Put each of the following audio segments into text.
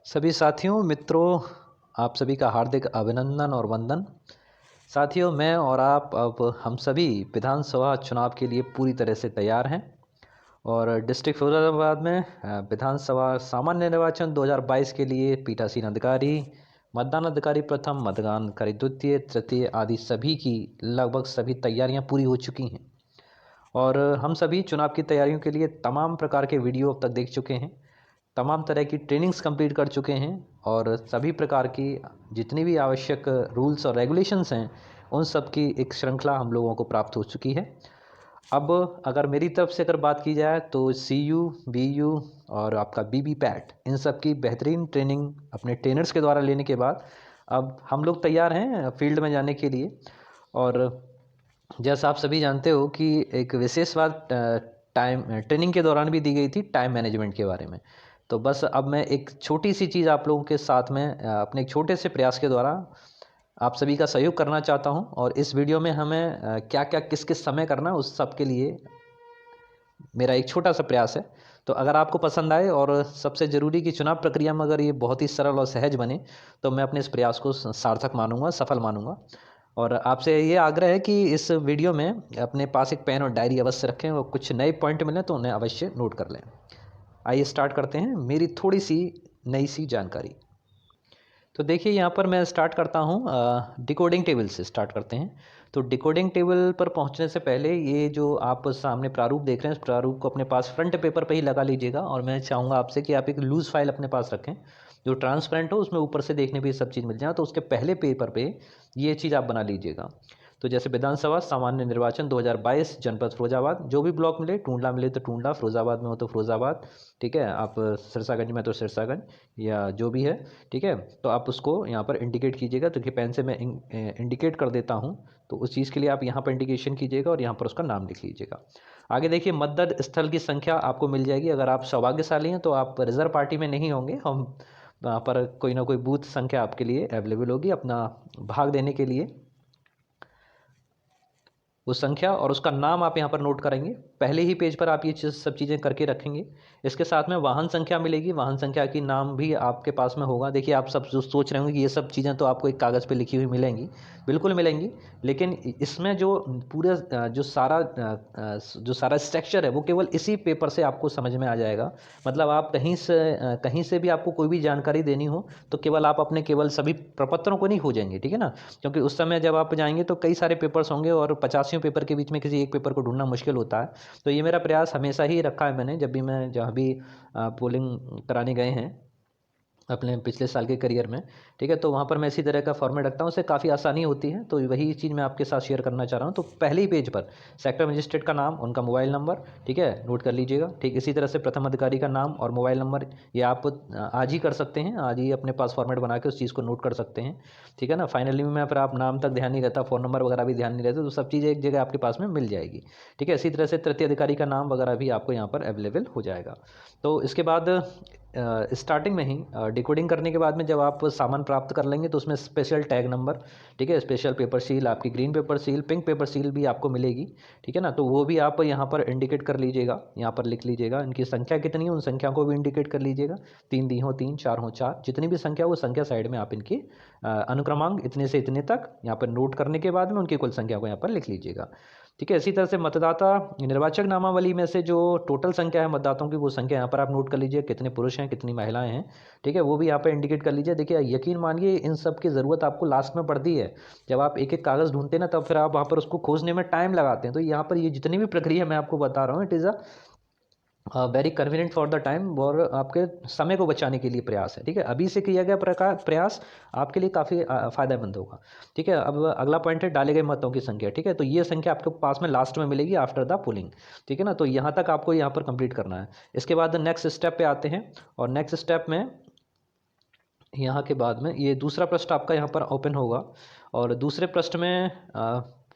सभी साथियों मित्रों, आप सभी का हार्दिक अभिनंदन और वंदन। साथियों, मैं और आप अब हम सभी विधानसभा चुनाव के लिए पूरी तरह से तैयार हैं और डिस्ट्रिक्ट फिरोजाबाद में विधानसभा सामान्य निर्वाचन 2022 के लिए पीठासीन अधिकारी, मतदान अधिकारी प्रथम, मतदानकारी द्वितीय, तृतीय आदि सभी की लगभग सभी तैयारियां पूरी हो चुकी हैं और हम सभी चुनाव की तैयारियों के लिए तमाम प्रकार के वीडियो अब तक देख चुके हैं, तमाम तरह की ट्रेनिंग्स कंप्लीट कर चुके हैं और सभी प्रकार की जितनी भी आवश्यक रूल्स और रेगुलेशंस हैं उन सब की एक श्रृंखला हम लोगों को प्राप्त हो चुकी है। अब अगर मेरी तरफ से अगर बात की जाए तो CU, BU और आपका BB पैट इन सब की बेहतरीन ट्रेनिंग अपने ट्रेनर्स के द्वारा लेने के बाद अब हम लोग तैयार हैं फील्ड में जाने के लिए। और जैसा आप सभी जानते हो कि एक विशेष बात टाइम ट्रेनिंग के दौरान भी दी गई थी टाइम मैनेजमेंट के बारे में। तो बस अब मैं एक छोटी सी चीज़ आप लोगों के साथ में अपने एक छोटे से प्रयास के द्वारा आप सभी का सहयोग करना चाहता हूं और इस वीडियो में हमें क्या क्या किस किस समय करना है उस सब के लिए मेरा एक छोटा सा प्रयास है। तो अगर आपको पसंद आए और सबसे ज़रूरी कि चुनाव प्रक्रिया में अगर ये बहुत ही सरल और सहज बने तो मैं अपने इस प्रयास को सार्थक मानूंगा, सफल मानूंगा। और आपसे ये आग्रह है कि इस वीडियो में अपने पास एक पेन और डायरी अवश्य रखें और कुछ नए पॉइंट मिलें तो उन्हें अवश्य नोट कर लें। आइए स्टार्ट करते हैं मेरी थोड़ी सी नई सी जानकारी। तो देखिए यहाँ पर मैं स्टार्ट करता हूँ डिकोडिंग टेबल से स्टार्ट करते हैं। तो डिकोडिंग टेबल पर पहुँचने से पहले ये जो आप सामने प्रारूप देख रहे हैं इस प्रारूप को अपने पास फ्रंट पेपर पे ही लगा लीजिएगा और मैं चाहूँगा आपसे कि आप एक लूज़ फाइल अपने पास रखें जो ट्रांसपेरेंट हो, उसमें ऊपर से देखने पे सब चीज़ मिल जाए। तो उसके पहले पेपर पे ये चीज़ आप बना लीजिएगा। तो जैसे विधानसभा सामान्य निर्वाचन 2022 जनपद फिरोजाबाद, जो भी ब्लॉक मिले, टूंडला मिले तो टूंडला, फिरोजाबाद में हो तो फिरोजाबाद, ठीक है, आप सिरसागंज में तो सिरसागंज या जो भी है, ठीक है। तो आप उसको यहाँ पर इंडिकेट कीजिएगा। तो कि पेन से मैं इंडिकेट कर देता हूँ तो उस चीज़ के लिए आप यहाँ पर इंडिकेशन कीजिएगा और यहाँ पर उसका नाम लिख लीजिएगा। आगे देखिए मतदान स्थल की संख्या आपको मिल जाएगी। अगर आप सौभाग्यशाली हैं तो आप रिजर्व पार्टी में नहीं होंगे, हम वहाँ पर कोई ना कोई बूथ संख्या आपके लिए अवेलेबल होगी अपना भाग देने के लिए। उस संख्या और उसका नाम आप यहाँ पर नोट करेंगे। पहले ही पेज पर आप ये सब चीज़ें करके रखेंगे। इसके साथ में वाहन संख्या मिलेगी, वाहन संख्या की नाम भी आपके पास में होगा। देखिए आप सब जो सोच रहे होंगे कि ये सब चीज़ें तो आपको एक कागज़ पे लिखी हुई मिलेंगी, बिल्कुल मिलेंगी, लेकिन इसमें जो पूरा जो सारा स्ट्रक्चर है वो केवल इसी पेपर से आपको समझ में आ जाएगा। मतलब आप कहीं से भी आपको कोई भी जानकारी देनी हो तो केवल आप अपने केवल सभी प्रपत्रों को नहीं खोजेंगे, ठीक है ना, क्योंकि उस समय जब आप जाएंगे तो कई सारे पेपर्स होंगे और 85 पेपर के बीच में किसी एक पेपर को ढूंढना मुश्किल होता है। तो ये मेरा प्रयास हमेशा ही रखा है मैंने, जब भी मैं जहाँ भी पोलिंग कराने गए हैं अपने पिछले साल के करियर में, ठीक है, तो वहाँ पर मैं इसी तरह का फॉर्मेट रखता हूँ, उससे काफ़ी आसानी होती है। तो वही चीज़ मैं आपके साथ शेयर करना चाह रहा हूँ। तो पहले ही पेज पर सेक्टर मजिस्ट्रेट का नाम, उनका मोबाइल नंबर, ठीक है, नोट कर लीजिएगा। ठीक इसी तरह से प्रथम अधिकारी का नाम और मोबाइल नंबर, ये आप आज ही कर सकते हैं, आज ही अपने पास फॉर्मेट बना के उस चीज़ को नोट कर सकते हैं, ठीक है ना। फाइनली में फिर आप नाम तक ध्यान नहीं रहता, फ़ोन नंबर वगैरह भी ध्यान नहीं रहता, तो सब चीज़ें एक जगह आपके पास में मिल जाएगी, ठीक है। इसी तरह से तृतीय अधिकारी का नाम वगैरह भी आपको यहाँ पर अवेलेबल हो जाएगा। तो इसके बाद स्टार्टिंग में ही डिकोडिंग करने के बाद में जब आप सामान प्राप्त कर लेंगे तो उसमें स्पेशल टैग नंबर, ठीक है, स्पेशल पेपर सील, आपकी green pepper seal, pink paper seal भी आपको मिलेगी, ठीक है ना। तो वो भी आप यहाँ पर इंडिकेट कर लीजिएगा, यहाँ पर लिख लीजिएगा इनकी संख्या कितनी है, उन संख्या को भी इंडिकेट कर लीजिएगा। 3 दी हो 3, 4 हो 4, जितनी भी संख्या वो संख्या साइड में आप इनकी अनुक्रमांक इतने से इतने तक यहाँ पर नोट करने के बाद में उनकी कुल संख्या को यहाँ पर लिख लीजिएगा, ठीक है। इसी तरह से मतदाता निर्वाचक नामावली में से जो टोटल संख्या है मतदाताओं की, वो संख्या यहाँ पर आप नोट कर लीजिए, कितने पुरुष हैं कितनी महिलाएं हैं, ठीक है, वो भी यहाँ पर इंडिकेट कर लीजिए। देखिए यकीन मानिए इन सब की ज़रूरत आपको लास्ट में पड़ती है, जब आप एक एक कागज़ ढूंढते हैं ना तब फिर आप वहाँ पर उसको खोजने में टाइम लगाते हैं। तो यहाँ पर ये जितनी भी प्रक्रिया मैं आपको बता रहा हूँ, it is very convenient for the time और आपके समय को बचाने के लिए प्रयास है, ठीक है। अभी से किया गया प्रयास आपके लिए काफ़ी फ़ायदेमंद होगा, ठीक है। अब अगला पॉइंट है डाले गए मतों की संख्या, ठीक है। तो ये संख्या आपके पास में लास्ट में मिलेगी आफ्टर द पुलिंग, ठीक है ना। तो यहाँ तक आपको यहाँ पर कंप्लीट करना है। इसके बाद नेक्स्ट स्टेप पे आते हैं और नेक्स्ट स्टेप में यहाँ के बाद में ये दूसरा पृष्ठ आपका यहाँ पर ओपन होगा और दूसरे पृष्ठ में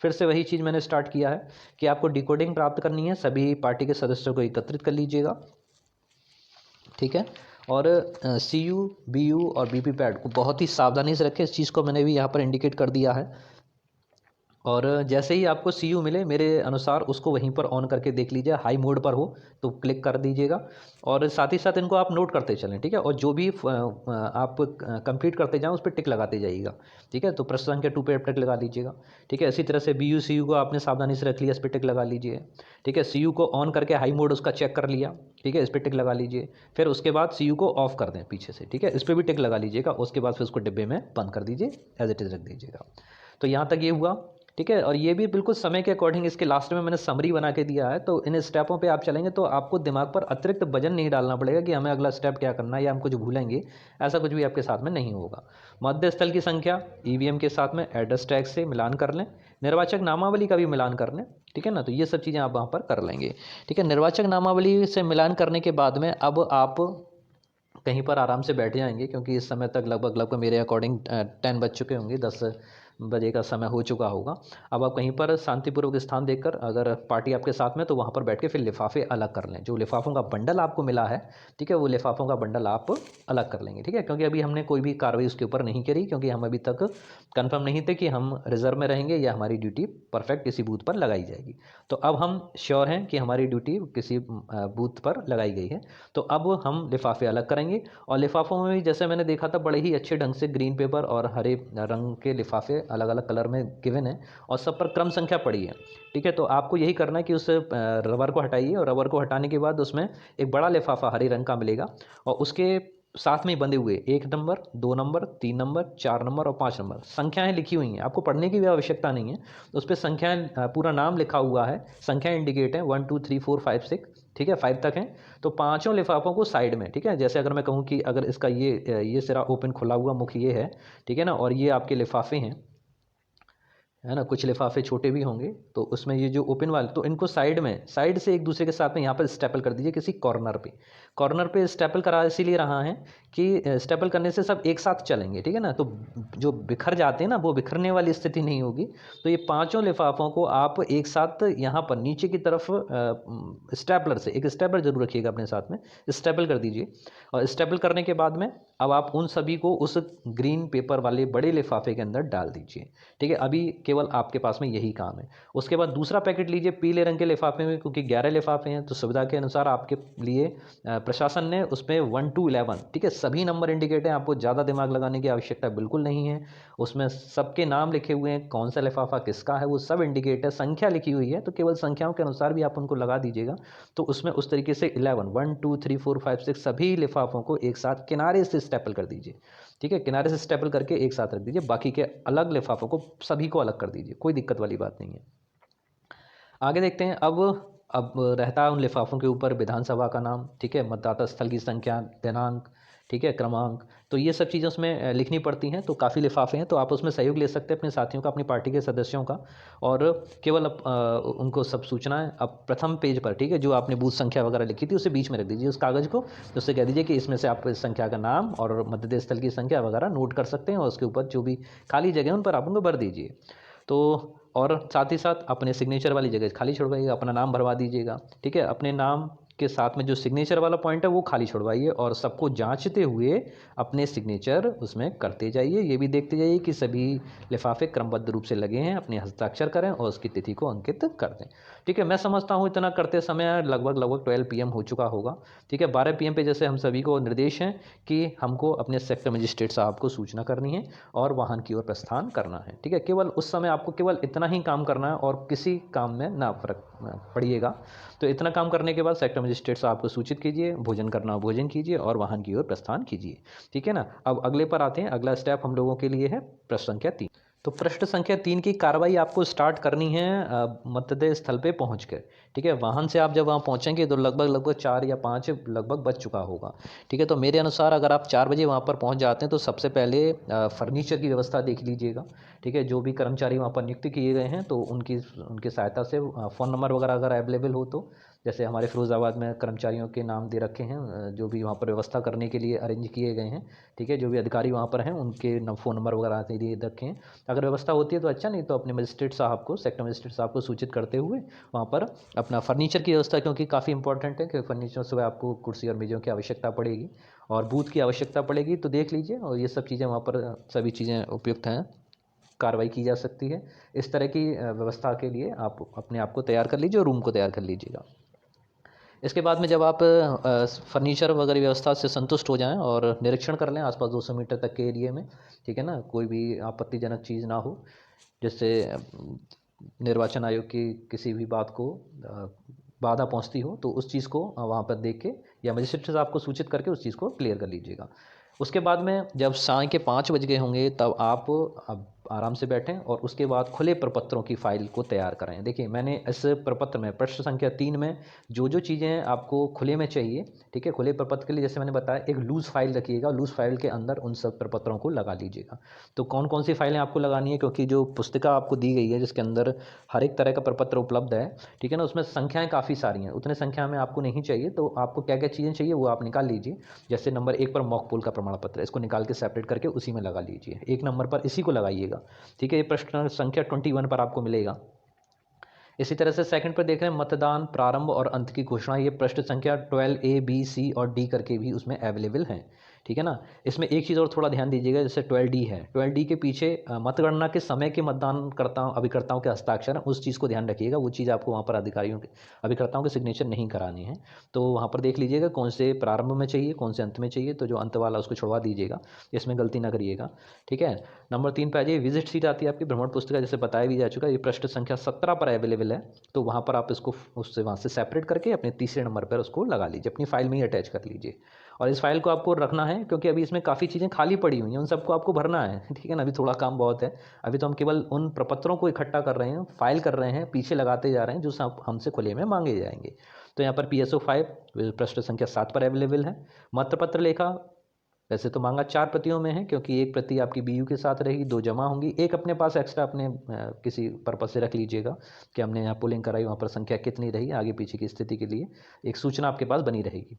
फिर से वही चीज़ मैंने स्टार्ट किया है कि आपको डिकोडिंग प्राप्त करनी है। सभी पार्टी के सदस्यों को एकत्रित कर लीजिएगा, ठीक है। और CU, BU और BB पैड को बहुत ही सावधानी से रखें। इस चीज़ को मैंने भी यहाँ पर इंडिकेट कर दिया है। और जैसे ही आपको सी यू मिले मेरे अनुसार उसको वहीं पर ऑन करके देख लीजिए, हाई मोड पर हो तो क्लिक कर दीजिएगा। और साथ ही साथ इनको आप नोट करते चलें, ठीक है। और जो भी आप कंप्लीट करते जाएं उस पर टिक लगाते जाइएगा, ठीक है। तो प्रश्न संख्या 2 पे टिक लगा लीजिएगा, ठीक है। इसी तरह से बी यू सी यू को आपने सावधानी से रख लिया, इस पर टिक लगा लीजिए, ठीक है। सी यू को ऑन करके हाई मोड उसका चेक कर लिया, ठीक है, इस पर टिक लगा लीजिए। फिर उसके बाद सी यू को ऑफ कर दें पीछे से, ठीक है, इस पर भी टिक लगा लीजिएगा। उसके बाद फिर उसको डिब्बे में बंद कर दीजिए, एज इट इज़ रख दीजिएगा। तो यहाँ तक ये हुआ, ठीक है। और ये भी बिल्कुल समय के अकॉर्डिंग इसके लास्ट में मैंने समरी बना के दिया है। तो इन स्टेपों पे आप चलेंगे तो आपको दिमाग पर अतिरिक्त वजन नहीं डालना पड़ेगा कि हमें अगला स्टेप क्या करना है या हम कुछ भूलेंगे, ऐसा कुछ भी आपके साथ में नहीं होगा। मध्य स्थल की संख्या ईवीएम के साथ में एड्रेस टैग से मिलान कर लें, निर्वाचक नामावली का भी मिलान कर लें, ठीक है ना। तो ये सब चीज़ें आप वहाँ पर कर लेंगे, ठीक है। निर्वाचक नामावली से मिलान करने के बाद में अब आप कहीं पर आराम से बैठ जाएंगे, क्योंकि इस समय तक लगभग लगभग मेरे अकॉर्डिंग 10 बज चुके होंगे, 10 बजे का समय हो चुका होगा। अब आप कहीं पर शांतिपूर्वक स्थान देखकर, अगर पार्टी आपके साथ में तो वहाँ पर बैठ के फिर लिफाफे अलग कर लें। जो लिफाफों का बंडल आपको मिला है, ठीक है, वो लिफाफों का बंडल आप अलग कर लेंगे, ठीक है। क्योंकि अभी हमने कोई भी कार्रवाई उसके ऊपर नहीं करी, क्योंकि हम अभी तक कंफर्म नहीं थे कि हम रिजर्व में रहेंगे या हमारी ड्यूटी परफेक्ट किसी बूथ पर लगाई जाएगी। तो अब हम श्योर हैं कि हमारी ड्यूटी किसी बूथ पर लगाई गई है। तो अब हम लिफाफे अलग करेंगे। और लिफाफों में भी जैसे मैंने देखा था, बड़े ही अच्छे ढंग से ग्रीन पेपर और हरे रंग के लिफाफे अलग अलग कलर में गिवन है, और सब पर क्रम संख्या पड़ी है, ठीक है। तो आपको यही करना है कि उस रबर को हटाइए, और रबर को हटाने के बाद उसमें एक बड़ा लिफाफा हरे रंग का मिलेगा, और उसके साथ में बंधे हुए 1 नंबर, 2 नंबर, 3 नंबर, 4 नंबर और 5 नंबर संख्याएं लिखी हुई हैं। आपको पढ़ने की भी आवश्यकता नहीं है, उस पर संख्याएं, पूरा नाम लिखा हुआ है, संख्याएं इंडिकेट है 1 2 3 4 5 6, ठीक है, 5 तक हैं। तो पांचों लिफाफों को साइड में, ठीक है, जैसे अगर मैं कहूँ कि अगर इसका ये सिरा ओपन खुला हुआ मुख ये है, ठीक है ना, और ये आपके लिफाफे हैं, है ना, कुछ लिफाफे छोटे भी होंगे, तो उसमें ये जो ओपन वाले, तो इनको साइड में, साइड से एक दूसरे के साथ में यहाँ पर स्टेपल कर दीजिए किसी कॉर्नर पे। कॉर्नर पे स्टेपल करा इसीलिए रहा है कि स्टेपल करने से सब एक साथ चलेंगे, ठीक है ना। तो जो बिखर जाते हैं ना, वो बिखरने वाली स्थिति नहीं होगी। तो ये पांचों लिफाफों को आप एक साथ यहाँ पर नीचे की तरफ स्टेपलर से, एक स्टेपलर जरूर रखिएगा अपने साथ में, स्टेपल कर दीजिए। और स्टेपल करने के बाद में अब आप उन सभी को उस ग्रीन पेपर वाले बड़े लिफाफे के अंदर डाल दीजिए, ठीक है। अभी केवल आपके पास में यही काम है। उसके बाद दूसरा पैकेट लीजिए पीले रंग के लिफाफे में, क्योंकि 11 लिफाफे हैं, तो सुविधा के अनुसार आपके लिए प्रशासन ने उसमें 1 to 11, ठीक है, सभी नंबर इंडिकेट हैं। आपको ज़्यादा दिमाग लगाने की आवश्यकता बिल्कुल नहीं है। उसमें सबके नाम लिखे हुए हैं, कौन सा लिफाफा किसका है वो सब इंडिकेट है, संख्या लिखी हुई है, तो केवल संख्याओं के अनुसार भी आप उनको लगा दीजिएगा। तो उसमें उस तरीके से 11 1 2 3 4 5 6 सभी लिफाफों को एक साथ किनारे से स्टेपल कर दीजिए, ठीक है, किनारे से स्टेपल करके एक साथ रख दीजिए। बाकी के अलग लिफाफों को सभी को अलग कर दीजिए, कोई दिक्कत वाली बात नहीं है। आगे देखते हैं। अब रहता है उन लिफाफों के ऊपर विधानसभा का नाम, ठीक है, मतदाता स्थल की संख्या, दिनांक, ठीक है, क्रमांक, तो ये सब चीज़ें उसमें लिखनी पड़ती हैं। तो काफ़ी लिफाफे हैं, तो आप उसमें सहयोग ले सकते हैं अपने साथियों का, अपनी पार्टी के सदस्यों का, और केवल उनको सब सूचनाएं अब प्रथम पेज पर, ठीक है, जो आपने बूथ संख्या वगैरह लिखी थी उसे बीच में रख दीजिए उस कागज़ को। तो उससे कह दीजिए कि इसमें से आप इस संख्या का नाम और मतदेय स्थल की संख्या वगैरह नोट कर सकते हैं, और उसके ऊपर जो भी खाली जगह है उन पर आप उनको भर दीजिए। तो और साथ ही साथ अपने सिग्नेचर वाली जगह खाली छोड़वाइएगा, अपना नाम भरवा दीजिएगा, ठीक है। अपने नाम के साथ में जो सिग्नेचर वाला पॉइंट है वो खाली छोड़वाइए, और सबको जांचते हुए अपने सिग्नेचर उसमें करते जाइए। ये भी देखते जाइए कि सभी लिफाफे क्रमबद्ध रूप से लगे हैं, अपने हस्ताक्षर करें और उसकी तिथि को अंकित कर दें, ठीक है। मैं समझता हूँ इतना करते समय लगभग लगभग 12 PM हो चुका होगा, ठीक है। 12 PM पे जैसे हम सभी को निर्देश हैं कि हमको अपने सेक्टर मजिस्ट्रेट साहब को सूचना करनी है और वाहन की ओर प्रस्थान करना है, ठीक है। केवल उस समय आपको केवल इतना ही काम करना है, और किसी काम में ना फर्क पड़िएगा। तो इतना काम करने के बाद सेक्टर मजिस्ट्रेट साहब को सूचित कीजिए, भोजन करना भोजन कीजिए और वाहन की ओर प्रस्थान कीजिए, ठीक है ना। अब अगले पर आते हैं। अगला स्टेप हम लोगों के लिए है प्रश्न संख्या 3। तो प्रश्न संख्या 3 की कार्रवाई आपको स्टार्ट करनी है मतदेय स्थल पे पहुँच कर, ठीक है। वाहन से आप जब वहाँ पहुँचेंगे तो लगभग लगभग 4 या 5 लगभग बज चुका होगा, ठीक है। तो मेरे अनुसार अगर आप 4 बजे वहाँ पर पहुँच जाते हैं तो सबसे पहले फर्नीचर की व्यवस्था देख लीजिएगा, ठीक है। जो भी कर्मचारी वहाँ पर नियुक्त किए गए हैं तो उनकी सहायता से फ़ोन नंबर वगैरह अगर अवेलेबल हो, तो जैसे हमारे फिरोज़ाबाद में कर्मचारियों के नाम दे रखे हैं, जो भी वहाँ पर व्यवस्था करने के लिए अरेंज किए गए हैं, ठीक है। जो भी अधिकारी वहाँ पर हैं उनके फ़ोन नंबर वगैरह दे रखे हैं। अगर व्यवस्था होती है तो अच्छा, नहीं तो अपने मजिस्ट्रेट साहब को, सेक्टर मजिस्ट्रेट साहब को सूचित करते हुए वहाँ पर अपना फर्नीचर की व्यवस्था, क्योंकि काफ़ी इंपॉर्टेंट है कि फर्नीचर से आपको कुर्सी और मेज़ों की आवश्यकता पड़ेगी और बूथ की आवश्यकता पड़ेगी, तो देख लीजिए। और ये सब चीज़ें वहाँ पर सभी चीज़ें उपयुक्त हैं कार्रवाई की जा सकती है। इस तरह की व्यवस्था के लिए आप अपने आप को तैयार कर लीजिए और रूम को तैयार कर लीजिएगा। इसके बाद में जब आप फर्नीचर वगैरह व्यवस्था से संतुष्ट हो जाएं और निरीक्षण कर लें आसपास 200 मीटर तक के एरिए में, ठीक है ना, कोई भी आपत्तिजनक चीज़ ना हो जिससे निर्वाचन आयोग की किसी भी बात को बाधा पहुंचती हो, तो उस चीज़ को वहाँ पर देख के या मजिस्ट्रेट साहब को सूचित करके उस चीज़ को क्लियर कर लीजिएगा। उसके बाद में जब शाम के 5 बज गए होंगे तब आप अब आराम से बैठें और उसके बाद खुले प्रपत्रों की फ़ाइल को तैयार करें। देखिए, मैंने इस प्रपत्र में प्रश्न संख्या 3 में जो चीज़ें आपको खुले में चाहिए, ठीक है, खुले प्रपत्र के लिए जैसे मैंने बताया एक लूज़ फाइल रखिएगा, लूज़ फाइल के अंदर उन सब प्रपत्रों को लगा लीजिएगा। तो कौन कौन सी फाइलें आपको लगानी है, क्योंकि जो पुस्तिका आपको दी गई है जिसके अंदर हर एक तरह का प्रपत्र उपलब्ध है, ठीक है ना, उसमें संख्याएँ काफ़ी सारी हैं, उतने संख्या में आपको नहीं चाहिए, तो आपको क्या क्या चीज़ें चाहिए वो आप निकाल लीजिए। जैसे नंबर 1 पर मॉक पोल का प्रमाण पत्र है, इसको निकाल के सेपरेट करके उसी में लगा लीजिए। 1 नंबर पर इसी को लगाइएगा, ठीक है, ये प्रश्न संख्या 21 पर आपको मिलेगा। इसी तरह से सेकंड पर देख रहे हैं मतदान प्रारंभ और अंत की घोषणा, ये प्रश्न संख्या 12A B C और D करके भी उसमें अवेलेबल हैं, ठीक है ना। इसमें एक चीज़ और थोड़ा ध्यान दीजिएगा, जैसे 12D है, 12D के पीछे मतगणना के समय के मतदानकर्ताओं अभिकर्ताओं के हस्ताक्षर हैं, उस चीज़ को ध्यान रखिएगा, वो चीज़ आपको वहाँ पर अधिकारियों के अभिकर्ताओं के सिग्नेचर नहीं करानी है। तो वहाँ पर देख लीजिएगा कौन से प्रारंभ में चाहिए कौन से अंत में चाहिए, तो जो अंत वाला उसको छुड़वा दीजिएगा, इसमें गलती ना करिएगा, ठीक है। नंबर 3 पे आ जाइए, विजिट सीट आती है आपकी भ्रमण पुस्तिका, जैसे बताया भी जा चुका है, ये प्रश्न संख्या 17 पर अवेलेबल है, तो वहाँ पर आप इसको उससे वहाँ से सेपरेट करके अपने तीसरे नंबर पर उसको लगा लीजिए, अपनी फाइल में ही अटैच कर लीजिए। और इस फाइल को आपको रखना है क्योंकि अभी इसमें काफ़ी चीज़ें खाली पड़ी हुई हैं, उन सबको आपको भरना है, ठीक है ना, अभी थोड़ा काम बहुत है। अभी तो हम केवल उन प्रपत्रों को इकट्ठा कर रहे हैं, फाइल कर रहे हैं, पीछे लगाते जा रहे हैं जो हमसे खुले में मांगे जाएंगे। तो यहाँ पर PSO 5 प्रश्न संख्या 7 पर अवेलेबल है। मतपत्र लेखा वैसे तो मांगा 4 प्रतियों में है, क्योंकि एक प्रति आपकी BU के साथ रहेगी, 2 जमा होंगी, एक अपने पास एक्स्ट्रा अपने किसी पर्पज से रख लीजिएगा कि हमने यहाँ पुलिंग कराई, वहाँ पर संख्या कितनी रही, आगे पीछे की स्थिति के लिए एक सूचना आपके पास बनी रहेगी।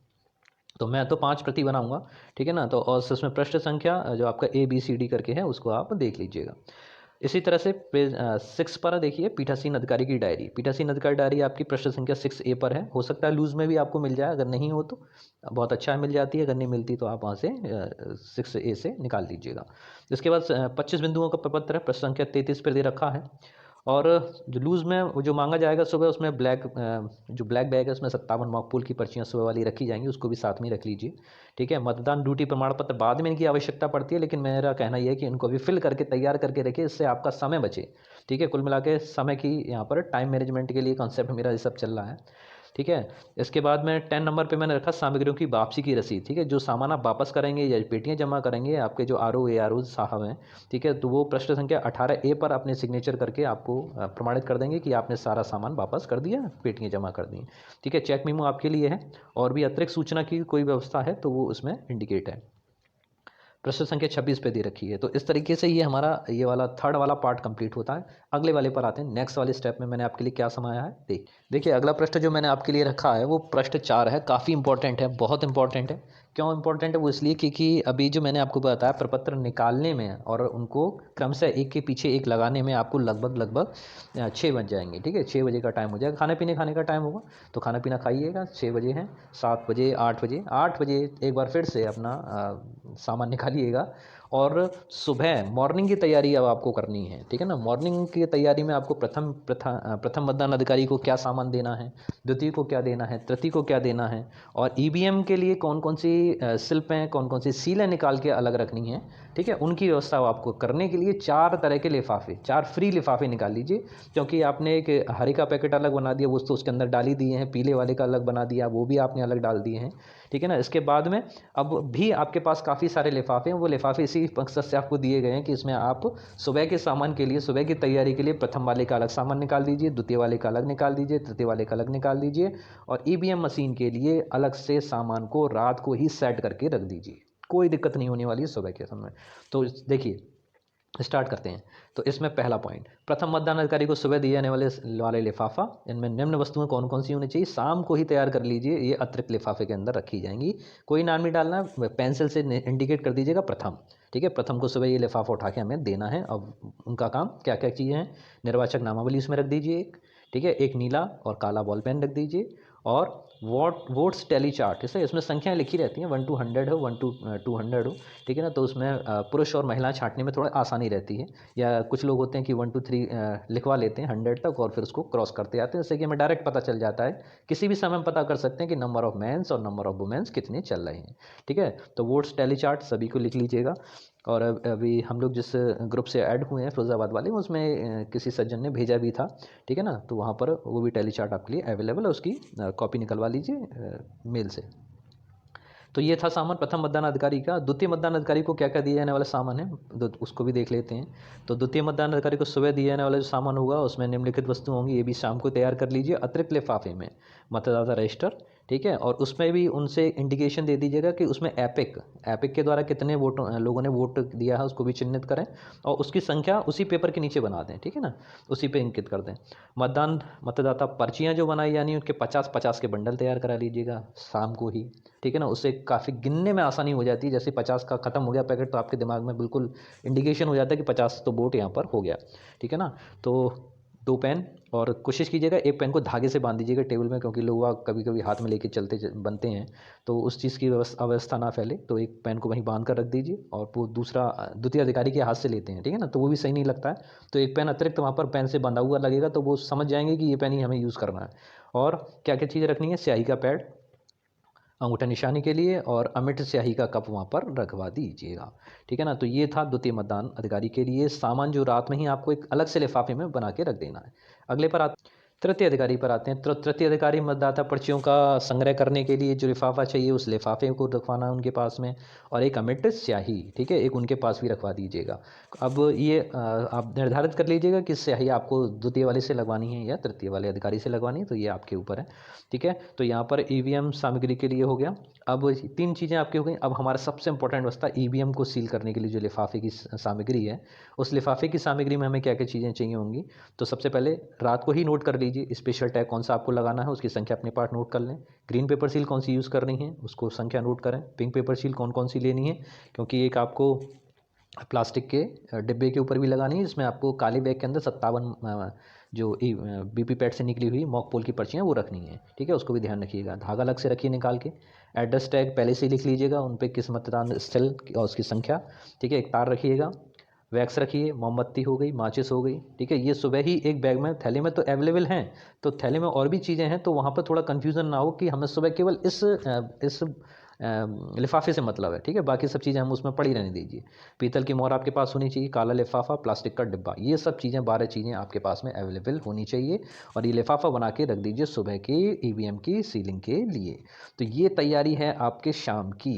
तो मैं तो 5 प्रति बनाऊंगा, ठीक है ना, तो और उसमें पृष्ठ संख्या जो आपका ABCD करके है उसको आप देख लीजिएगा। इसी तरह से पेज 6 पर देखिए, पीठासीन अधिकारी की डायरी, पीठासीन अधिकारी डायरी आपकी प्रश्न संख्या 6A पर है, हो सकता है लूज में भी आपको मिल जाए, अगर नहीं हो तो बहुत अच्छा मिल जाती है, अगर नहीं मिलती तो आप वहाँ से 6A से निकाल लीजिएगा। इसके बाद 25 बिंदुओं का प्रपत्र है, प्रश्न संख्या 33 पर दे रखा है। और जो लूज़ में वो जो मांगा जाएगा सुबह, उसमें जो ब्लैक बैग है उसमें 57 मॉक पोल की पर्चियाँ सुबह वाली रखी जाएंगी, उसको भी साथ में रख लीजिए, ठीक है। मतदान ड्यूटी प्रमाण पत्र बाद में इनकी आवश्यकता पड़ती है, लेकिन मेरा कहना यह है कि इनको भी फिल करके तैयार करके रखिए, इससे आपका समय बचे, ठीक है। कुल मिला के समय की यहाँ पर टाइम मैनेजमेंट के लिए कॉन्सेप्ट मेरा ये सब चल रहा है, ठीक है। इसके बाद में 10 नंबर पे मैंने रखा सामग्रियों की वापसी की रसीद, ठीक है, जो सामान आप वापस करेंगे या पेटियाँ जमा करेंगे आपके जो RO साहब हैं, ठीक है, तो वो प्रश्न संख्या 18A पर अपने सिग्नेचर करके आपको प्रमाणित कर देंगे कि आपने सारा सामान वापस कर दिया, पेटियाँ जमा कर दी, ठीक है। चेक मेमो आपके लिए है, और भी अतिरिक्त सूचना की कोई व्यवस्था है तो वो उसमें इंडिकेट है। प्रश्न संख्या 26 पे दे रखी है। तो इस तरीके से ये हमारा ये वाला थर्ड वाला पार्ट कंप्लीट होता है। अगले वाले पर आते हैं, नेक्स्ट वाले स्टेप में मैंने आपके लिए क्या समाया है। देखिए अगला प्रश्न जो मैंने आपके लिए रखा है वो प्रश्न 4 है, काफ़ी इंपॉर्टेंट है, बहुत इंपॉर्टेंट है। क्यों इंपॉर्टेंट है वो इसलिए क्योंकि अभी जो मैंने आपको बताया प्रपत्र निकालने में और उनको क्रमशः एक के पीछे एक लगाने में आपको लगभग 6 बज जाएंगे, ठीक है। 6 बजे का टाइम हो जाएगा, खाने का टाइम होगा, तो खाना पीना खाइएगा। 6 बजे है, 7 बजे, 8 बजे एक बार फिर से अपना सामान निकालिएगा और सुबह मॉर्निंग की तैयारी अब आपको करनी है, ठीक है ना। मॉर्निंग की तैयारी में आपको प्रथम मतदान अधिकारी को क्या सामान देना है, द्वितीय को क्या देना है, तृतीय को क्या देना है, और EVM के लिए कौन कौन सी स्लिप हैं, कौन कौन सी सीलें निकाल के अलग रखनी है, ठीक है, उनकी व्यवस्था आपको करने के लिए 4 तरह के लिफाफे, 4 फ्री लिफाफे निकाल लीजिए। क्योंकि आपने एक हरे का पैकेट अलग बना दिया, वो तो उसके अंदर डाल ही दिए हैं, पीले वाले का अलग बना दिया, वो भी आपने अलग डाल दिए हैं, ठीक है ना। इसके बाद में अब भी आपके पास काफ़ी सारे लिफाफे हैं, वो लिफाफे इसी मकसद से आपको दिए गए हैं कि इसमें आप सुबह के सामान के लिए, सुबह की तैयारी के लिए प्रथम वाले का अलग सामान निकाल दीजिए, द्वितीय वाले का अलग निकाल दीजिए, तृतीय वाले का अलग निकाल दीजिए, और EVM मशीन के लिए अलग से सामान को रात को ही सेट करके रख दीजिए। कोई दिक्कत नहीं होने वाली है सुबह के समय। तो देखिए स्टार्ट करते हैं। तो इसमें पहला पॉइंट, प्रथम मतदान अधिकारी को सुबह दिए जाने वाले लिफाफा, इनमें निम्न वस्तुएं कौन कौन सी होनी चाहिए, शाम को ही तैयार कर लीजिए, ये अतिरिक्त लिफाफे के अंदर रखी जाएंगी। कोई नाम नहीं डालना, पेंसिल से इंडिकेट कर दीजिएगा प्रथम, ठीक है। प्रथम को सुबह ये लिफाफा उठा के हमें देना है। अब उनका काम क्या क्या चीज़ें हैं, निर्वाचक नामावली उसमें रख दीजिए एक, ठीक है, एक नीला और काला बॉल पेन रख दीजिए, और वोट्स टैली चार्ट, इसे इसमें संख्याएं लिखी रहती हैं 1 to 100 हो 1 to 200 हो, ठीक है ना। तो उसमें पुरुष और महिलाएं छांटने में थोड़ा आसानी रहती है, या कुछ लोग होते हैं कि 1 to 3 लिखवा लेते हैं 100 तक और फिर उसको क्रॉस करते जाते हैं, जैसे कि हमें डायरेक्ट पता चल जाता है, किसी भी समय हम पता कर सकते हैं कि नंबर ऑफ मेंस और नंबर ऑफ वुमेन्स कितने चल रहे हैं, ठीक है। तो वोट्स टैली चार्ट सभी को लिख लीजिएगा। और अभी हम लोग जिस ग्रुप से ऐड हुए हैं फिरोज़ाबाद वाले, उसमें किसी सज्जन ने भेजा भी था, ठीक है ना। तो वहाँ पर वो भी टैली चार्ट आपके लिए अवेलेबल है, उसकी कॉपी निकलवा लीजिए मेल से। तो ये था सामान प्रथम मतदान अधिकारी का। द्वितीय मतदान अधिकारी को क्या क्या दिए जाने वाला सामान है, उसको भी देख लेते हैं। तो द्वितीय मतदान अधिकारी को सुबह दिए जाने वाला जो सामान होगा उसमें निम्नलिखित वस्तु होंगी, ये भी शाम को तैयार कर लीजिए अतिरिक्त लिफाफे में मतदाता रजिस्टर, ठीक है। और उसमें भी उनसे इंडिकेशन दे दीजिएगा कि उसमें एपिक के द्वारा कितने लोगों ने वोट दिया है उसको भी चिन्हित करें, और उसकी संख्या उसी पेपर के नीचे बना दें, ठीक है ना, उसी पे अंकित कर दें। मतदाता पर्चियाँ जो बनाई जानी उनके 50-50 के बंडल तैयार करा लीजिएगा शाम को ही, ठीक है ना। उससे काफ़ी गिनने में आसानी हो जाती है, जैसे 50 का ख़त्म हो गया पैकेट तो आपके दिमाग में बिल्कुल इंडिकेशन हो जाता है कि 50 तो वोट यहाँ पर हो गया, ठीक है ना। तो 2 पेन, और कोशिश कीजिएगा एक पेन को धागे से बांध दीजिएगा टेबल में, क्योंकि लोग कभी कभी हाथ में लेके बनते हैं, तो उस चीज़ की अव्यवस्था ना फैले, तो एक पेन को वहीं बांध कर रख दीजिए। और वो दूसरा द्वितीय अधिकारी के हाथ से लेते हैं, ठीक है ना, तो वो भी सही नहीं लगता है, तो एक पेन अतिरिक्त वहाँ पर पेन से बंधा हुआ लगेगा, तो वो समझ जाएंगे कि ये पेन ही हमें यूज़ करना है। और क्या क्या चीज़ें रखनी है, स्याही का पैड अंगूठा निशानी के लिए, और अमिट स्याही का कप वहाँ पर रखवा दीजिएगा, ठीक है ना। तो ये था द्वितीय मतदान अधिकारी के लिए सामान, जो रात में ही आपको एक अलग से लिफाफे में बना के रख देना है। अगले पर तृतीय अधिकारी पर आते हैं। तृतीय अधिकारी मतदाता पर्चियों का संग्रह करने के लिए जो लिफाफा चाहिए उस लिफाफे को रखवाना है उनके पास में, और एक अमिट स्याही, ठीक है, एक उनके पास भी रखवा दीजिएगा। अब ये आप निर्धारित कर लीजिएगा कि स्याही आपको द्वितीय वाले से लगवानी है या तृतीय वाले अधिकारी से लगवानी है, तो ये आपके ऊपर है, ठीक है। तो यहाँ पर ईवीएम सामग्री के लिए हो गया। अब 3 चीज़ें आपकी हो गई। अब हमारा सबसे इंपॉर्टेंट वस्ता ईवीएम को सील करने के लिए जो लिफाफे की सामग्री है, उस लिफाफे की सामग्री में हमें क्या क्या चीज़ें चाहिए होंगी। तो सबसे पहले रात को ही नोट कर लीजिए स्पेशल टैग कौन सा आपको लगाना है, उसकी संख्या अपने पास नोट कर लें। ग्रीन पेपर सील कौन सी यूज़ करनी है उसको संख्या नोट करें। पिंक पेपर सील कौन कौन सी लेनी है, क्योंकि एक आपको प्लास्टिक के डिब्बे के ऊपर भी लगानी है, जिसमें आपको काले बैग के अंदर 57 जो बीपी पैड से निकली हुई मॉक पोल की पर्चियाँ वो रखनी है, ठीक है, उसको भी ध्यान रखिएगा। धागा अलग से रखिए निकाल के। एड्रेस टैग पहले से ही लिख लीजिएगा, उन पर किस मतदान स्थल और उसकी संख्या, ठीक है। एक तार रखिएगा, वैक्स रखिए, मोमबत्ती हो गई, माचिस हो गई, ठीक है। ये सुबह ही एक बैग में, थैले में तो अवेलेबल हैं, तो थैले में और भी चीज़ें हैं, तो वहाँ पर थोड़ा कन्फ्यूज़न ना हो कि हमें सुबह केवल इस लिफाफे से मतलब है, ठीक है, बाकी सब चीज़ें हम उसमें पड़ी रहने दीजिए। पीतल की मोहर आपके पास होनी चाहिए, काला लिफाफा, प्लास्टिक का डिब्बा, ये सब चीज़ें 12 चीज़ें आपके पास में अवेलेबल होनी चाहिए, और ये लिफाफा बना के रख दीजिए सुबह की ईवीएम की सीलिंग के लिए। तो ये तैयारी है आपके शाम की।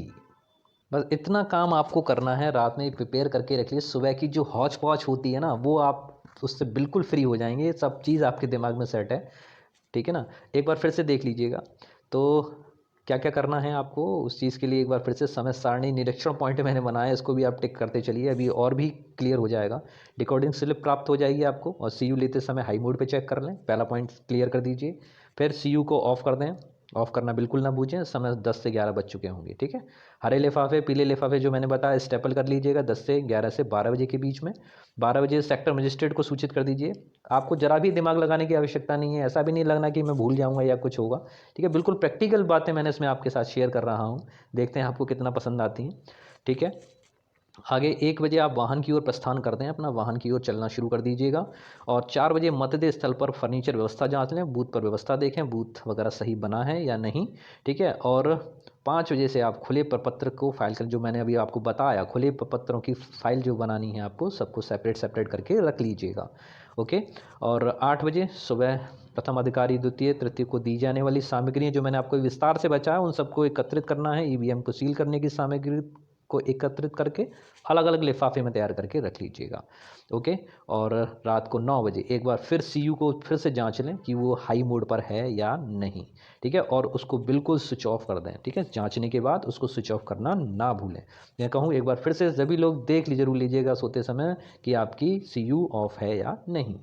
बस इतना काम आपको करना है, रात में प्रिपेयर करके रख लीजिए। सुबह की जो हौच पौच होती है ना, वो आप उससे बिल्कुल फ्री हो जाएंगे, सब चीज़ आपके दिमाग में सेट है, ठीक है ना। एक बार फिर से देख लीजिएगा। तो क्या क्या करना है आपको उस चीज़ के लिए, एक बार फिर से समय सारणी निरीक्षण पॉइंट मैंने बनाया, इसको भी आप टिक करते चलिए, अभी और भी क्लियर हो जाएगा। रिकॉर्डिंग स्लिप प्राप्त हो जाएगी आपको, और सीयू लेते समय हाई मोड पे चेक कर लें, पहला पॉइंट क्लियर कर दीजिए। फिर सीयू को ऑफ कर दें, ऑफ करना बिल्कुल ना भूलें, समय 10 से 11 बज चुके होंगे, ठीक है। हरे लिफाफे पीले लिफाफे जो मैंने बताया स्टेपल कर लीजिएगा 10 से 11 से 12 बजे के बीच में। 12 बजे सेक्टर मजिस्ट्रेट को सूचित कर दीजिए। आपको जरा भी दिमाग लगाने की आवश्यकता नहीं है, ऐसा भी नहीं लगना कि मैं भूल जाऊंगा या कुछ होगा, ठीक है। बिल्कुल प्रैक्टिकल बातें मैंने इसमें आपके साथ शेयर कर रहा हूँ, देखते हैं आपको कितना पसंद आती हैं, ठीक है। आगे 1 बजे आप वाहन की ओर प्रस्थान कर दें, अपना वाहन की ओर चलना शुरू कर दीजिएगा। और 4 बजे मतदेय स्थल पर फर्नीचर व्यवस्था जांच लें, बूथ पर व्यवस्था देखें, बूथ वगैरह सही बना है या नहीं, ठीक है। और 5 बजे से आप खुले प्रपत्र को फाइल कर, जो मैंने अभी आपको बताया, खुले प्रपत्रों की फाइल जो बनानी है आपको, सबको सेपरेट सेपरेट करके रख लीजिएगा, ओके। और 8 बजे सुबह प्रथम अधिकारी द्वितीय तृतीय को दी जाने वाली सामग्री जो मैंने आपको विस्तार से बताया उन सबको एकत्रित करना है। ईवीएम को सील करने की सामग्री को एकत्रित करके अलग अलग लिफाफे में तैयार करके रख लीजिएगा, ओके। और रात को 9 बजे एक बार फिर सीयू को फिर से जांच लें कि वो हाई मोड पर है या नहीं, ठीक है, और उसको बिल्कुल स्विच ऑफ कर दें, ठीक है। जांचने के बाद उसको स्विच ऑफ करना ना भूलें। मैं कहूँ एक बार फिर से सभी लोग देख ली जरूर लीजिएगा सोते समय कि आपकी सीयू ऑफ है या नहीं,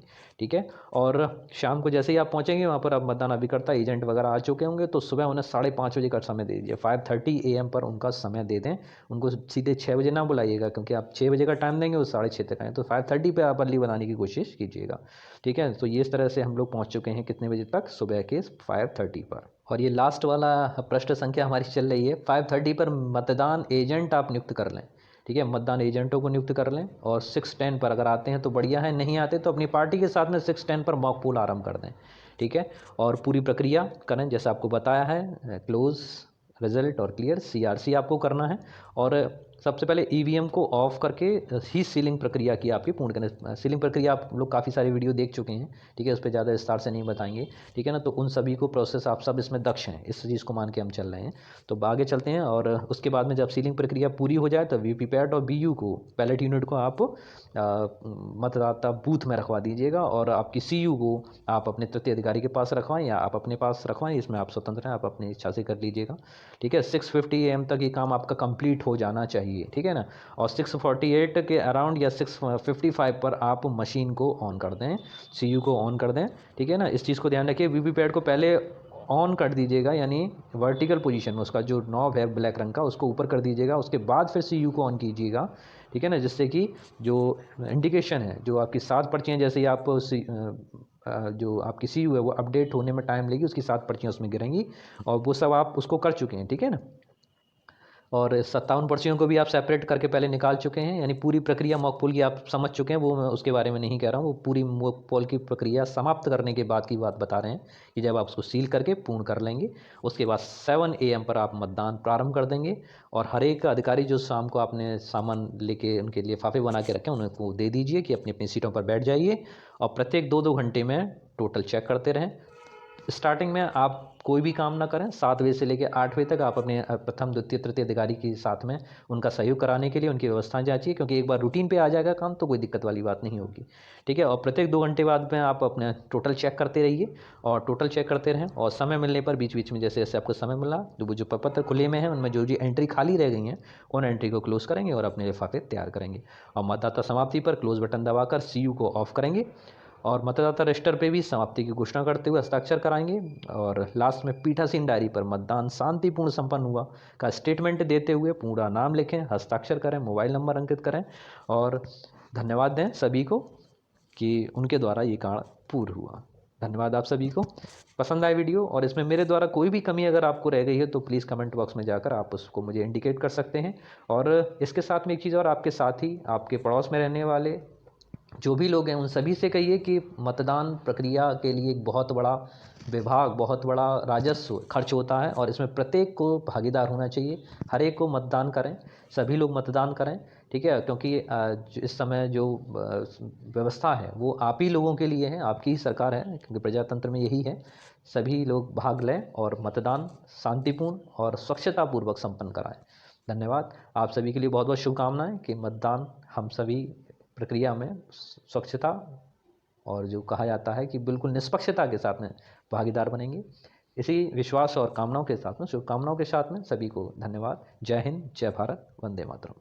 ठीक है। और शाम को जैसे ही आप पहुंचेंगे वहाँ पर, अब मतदान अभिकर्ता एजेंट वगैरह आ चुके होंगे, तो सुबह उन्हें 5:30 बजे का समय दे दीजिए, 5:30 AM पर उनका समय दे दें। उनको सीधे 6 बजे ना बुलाइएगा, क्योंकि आप 6 बजे का टाइम देंगे वो 6:30 तक आए, तो 5:30 पे आप अर्ली बनाने की कोशिश कीजिएगा, ठीक है। तो ये इस तरह से हम लोग पहुँच चुके हैं कितने बजे तक, सुबह के 5:30 पर। और ये लास्ट वाला पृष्ठ संख्या हमारी चल रही है, 5:30 पर मतदान एजेंट आप नियुक्त कर लें, ठीक है। मतदान एजेंटों को नियुक्त कर लें। और 6:10 पर अगर आते हैं तो बढ़िया है, नहीं आते तो अपनी पार्टी के साथ में 6:10 पर मॉक पोल आरंभ कर दें, ठीक है। और पूरी प्रक्रिया करें जैसा आपको बताया है, क्लोज, रिजल्ट और क्लियर, CRC आपको करना है। और सबसे पहले EVM को ऑफ करके ही सीलिंग प्रक्रिया की आपकी पूर्ण करें। सीलिंग प्रक्रिया आप लोग काफ़ी सारी वीडियो देख चुके हैं, ठीक है, उस पर ज़्यादा विस्तार से नहीं बताएंगे, ठीक है ना। तो उन सभी को प्रोसेस आप सब इसमें दक्ष हैं, इस चीज़ को मान के हम चल रहे हैं। तो आगे चलते हैं। और उसके बाद में जब सीलिंग प्रक्रिया पूरी हो जाए तो VVPAT और BU को, बैलेट यूनिट को आप मतदाता बूथ में रखवा दीजिएगा, और आपकी CU को आप अपने तृतीय अधिकारी के पास रखवाएं या आप अपने पास रखवाएं, इसमें आप स्वतंत्र हैं, आप अपनी इच्छा से कर लीजिएगा, ठीक है। 6:50 AM तक ये काम आपका कंप्लीट हो जाना चाहिए, ठीक है ना। और 6:48 के अराउंड या 6:55 पर आप मशीन को ऑन कर दें, CU को ऑन कर दें, ठीक है ना। इस चीज़ को ध्यान रखिए, VVPAT को पहले ऑन कर दीजिएगा, यानी वर्टिकल पोजीशन में उसका जो नॉब है ब्लैक रंग का उसको ऊपर कर दीजिएगा, उसके बाद फिर CU को ऑन कीजिएगा, ठीक है ना। जिससे कि जो इंडिकेशन है, जो आपकी 7 पर्चियाँ, जैसे ही आप जो आपकी CU है वो अपडेट होने में टाइम लेगी, उसकी 7 पर्चियाँ उसमें गिरेंगी, और वो सब आप उसको कर चुके हैं, ठीक है ना। और 57 पर्चियों को भी आप सेपरेट करके पहले निकाल चुके हैं, यानी पूरी प्रक्रिया मॉक पोल की आप समझ चुके हैं। वो मैं उसके बारे में नहीं कह रहा हूँ, वो पूरी मॉक पोल की प्रक्रिया समाप्त करने के बाद की बात बता रहे हैं कि जब आप उसको सील करके पूर्ण कर लेंगे, उसके बाद 7 AM पर आप मतदान प्रारंभ कर देंगे। और हर एक अधिकारी जो शाम को आपने सामान लेके उनके लिए लिफाफे बना के रखे हैं उनको दे दीजिए कि अपनी अपनी सीटों पर बैठ जाइए, और प्रत्येक 2-2 घंटे में टोटल चेक करते रहें। स्टार्टिंग में आप कोई भी काम ना करें, 7 बजे से लेकर 8 बजे तक आप अपने प्रथम द्वितीय तृतीय अधिकारी के साथ में उनका सहयोग कराने के लिए उनकी व्यवस्थाएं जांचिए, क्योंकि एक बार रूटीन पे आ जाएगा काम तो कोई दिक्कत वाली बात नहीं होगी, ठीक है। और प्रत्येक 2 घंटे बाद में आप अपने टोटल चेक करते रहिए, और टोटल चेक करते रहें, और समय मिलने पर बीच बीच में जैसे जैसे आपको समय मिला, जो प्रपत्र खुले में है उनमें जो एंट्री खाली रह गई हैं उन एंट्री को क्लोज करेंगे और अपने लिफाफे तैयार करेंगे। और मतदाता समाप्ति पर क्लोज बटन दबाकर CU को ऑफ करेंगे, और मतदाता रजिस्टर पे भी समाप्ति की घोषणा करते हुए हस्ताक्षर कराएंगे। और लास्ट में पीठासीन डायरी पर मतदान शांतिपूर्ण संपन्न हुआ का स्टेटमेंट देते हुए पूरा नाम लिखें, हस्ताक्षर करें, मोबाइल नंबर अंकित करें, और धन्यवाद दें सभी को कि उनके द्वारा ये कार्य पूर्ण हुआ। धन्यवाद आप सभी को। पसंद आए वीडियो और इसमें मेरे द्वारा कोई भी कमी अगर आपको रह गई है तो प्लीज़ कमेंट बॉक्स में जाकर आप उसको मुझे इंडिकेट कर सकते हैं। और इसके साथ में एक चीज़ और, आपके साथ ही आपके पड़ोस में रहने वाले जो भी लोग हैं उन सभी से कहिए कि मतदान प्रक्रिया के लिए एक बहुत बड़ा विभाग, बहुत बड़ा राजस्व खर्च होता है, और इसमें प्रत्येक को भागीदार होना चाहिए। हर एक को मतदान करें, सभी लोग मतदान करें, ठीक है। क्योंकि इस समय जो व्यवस्था है वो आप ही लोगों के लिए है, आपकी ही सरकार है, क्योंकि प्रजातंत्र में यही है। सभी लोग भाग लें और मतदान शांतिपूर्ण और स्वच्छतापूर्वक संपन्न कराएं। धन्यवाद। आप सभी के लिए बहुत बहुत शुभकामनाएं कि मतदान हम सभी प्रक्रिया में स्वच्छता और जो कहा जाता है कि बिल्कुल निष्पक्षता के साथ में भागीदार बनेंगे। इसी विश्वास और कामनाओं के साथ में, शुभकामनाओं के साथ में सभी को धन्यवाद। जय हिंद, जय भारत, वंदे मातरम।